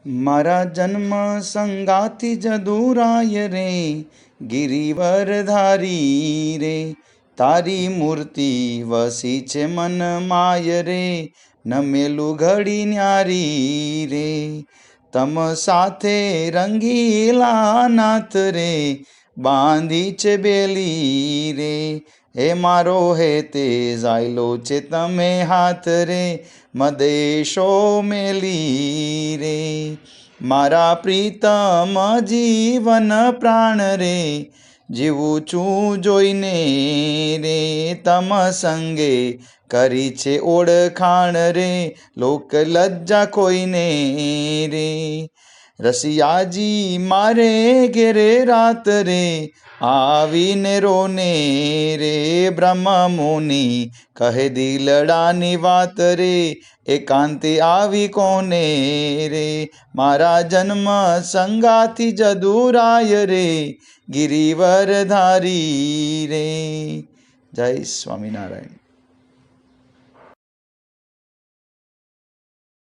મારા જન્મ સંગાથી જદુરાય રે, ગિરિવર ધારી રે. તારી મૂર્તિ વસી છે મન માય રે, નમેલું ઘડી ન્યારી રે. તમ સાથે રંગીલા નાથ રે, બાંધી છે બેલી રે. હે મારો હે તે ઝાયલો છે તમે હાથ રે, મદેશો મેલી રે. મારા પ્રીતમ જીવન પ્રાણ રે, જીવું છું જોઈને રે. તમ સંગે કરી છે ઓળખાણ રે, લોક લજ્જા કોઈને રે. રસિયાજી મારે ઘેરે રાત રે, આવીને રોને રે. બ્રહ્મ મુનિ કહે દિલડાની વાત રે, એકાંતે આવી કોને રે. મારા જન્મ સંગાથી જદુરાય રે, ગિરિવર ધારી રે. જય સ્વામિનારાયણ.